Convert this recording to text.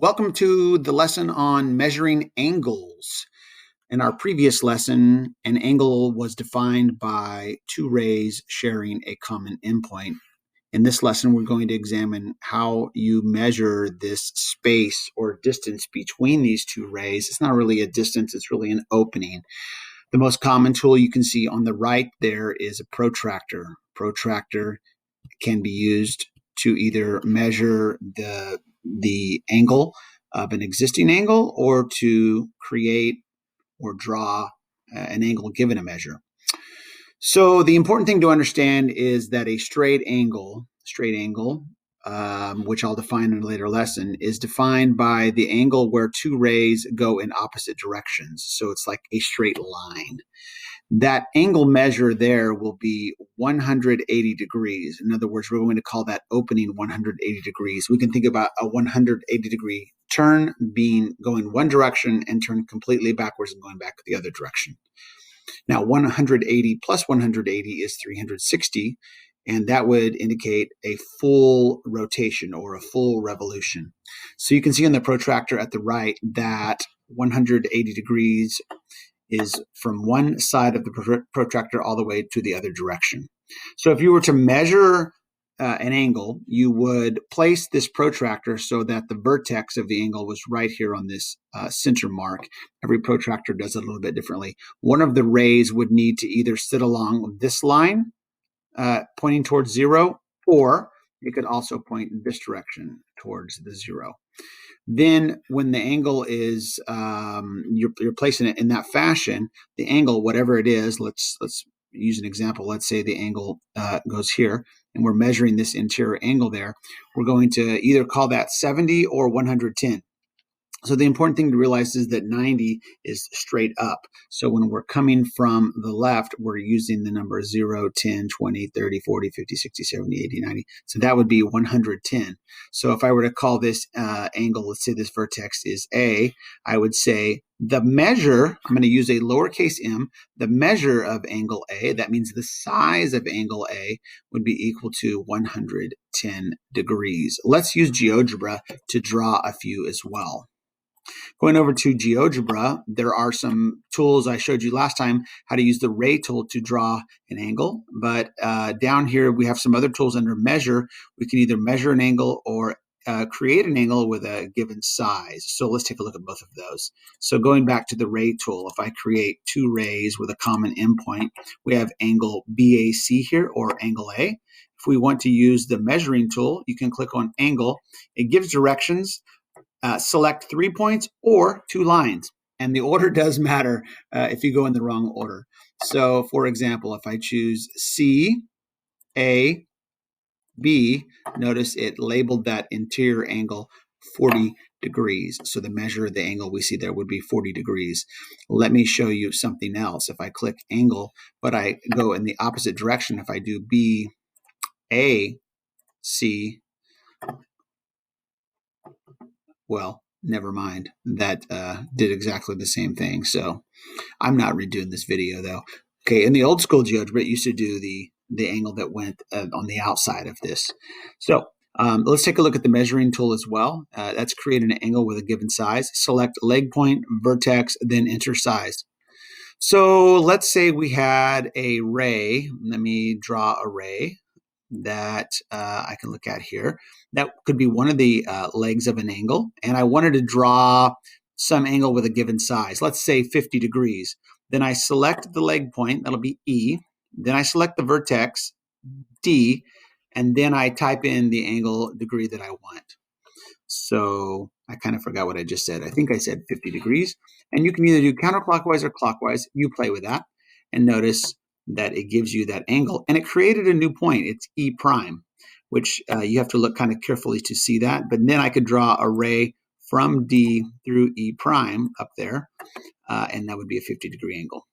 Welcome to the lesson on measuring angles. In our previous lesson, an angle was defined by two rays sharing a common endpoint. In this lesson, we're going to examine how you measure this space or distance between these two rays. It's not really a distance, it's really an opening. The most common tool you can see on the right there is a protractor. Protractor can be used to either measure the angle of an existing angle or to create or draw an angle given a measure. So the important thing to understand is that a straight angle, which I'll define in a later lesson, is defined by the angle where two rays go in opposite directions. So it's like a straight line. That angle measure there will be 180 degrees. In other words, we're going to call that opening 180 degrees. We can think about a 180 degree turn being going one direction and turn completely backwards and going back the other direction. Now, 180 plus 180 is 360, and that would indicate a full rotation or a full revolution. So you can see on the protractor at the right that 180 degrees is from one side of the protractor all the way to the other direction. So if you were to measure an angle, you would place this protractor so that the vertex of the angle was right here on this center mark. Every protractor does it a little bit differently. One of the rays would need to either sit along this line, pointing towards zero, or it could also point in this direction towards the zero. Then when the angle is, you're placing it in that fashion, the angle, whatever it is, let's use an example. Let's say the angle goes here, and we're measuring this interior angle there. We're going to either call that 70 or 110. So the important thing to realize is that 90 is straight up. So when we're coming from the left, we're using the number 0, 10, 20, 30, 40, 50, 60, 70, 80, 90. So that would be 110. So if I were to call this angle, let's say this vertex is A, I would say the measure, I'm going to use a lowercase m, the measure of angle A, that means the size of angle A would be equal to 110 degrees. Let's use GeoGebra to draw a few as well. Going over to GeoGebra, there are some tools I showed you last time, how to use the ray tool to draw an angle. But down here, we have some other tools under measure. We can either measure an angle or create an angle with a given size. So let's take a look at both of those. So going back to the ray tool, if I create two rays with a common endpoint, we have angle BAC here, or angle A. If we want to use the measuring tool, you can click on angle. It gives directions. Select 3 points or 2 lines. And the order does matter if you go in the wrong order. So, for example, if I choose C, A, B, notice it labeled that interior angle 40 degrees. So the measure of the angle we see there would be 40 degrees. Let me show you something else. If I click angle, but I go in the opposite direction, if I do B, A, C, well, never mind. That did exactly the same thing. So I'm not redoing this video though. Okay, in the old school GeoGebra, it used to do the angle that went on the outside of this. So let's take a look at the measuring tool as well. That's creating an angle with a given size. Select leg point, vertex, then enter size. So let's say we had a ray. Let me draw a ray that I can look at here. That could be one of the legs of an angle, and I wanted to draw some angle with a given size, let's say 50 degrees. Then I select the leg point, that'll be E. Then I select the vertex, D, and then I type in the angle degree that I want. So I kind of forgot what I just said. I think I said 50 degrees. And you can either do counterclockwise or clockwise. You play with that. And notice that it gives you that angle. And it created a new point. It's E prime, which you have to look kind of carefully to see that. But then I could draw a ray from D through E prime up there. And that would be a 50-degree angle.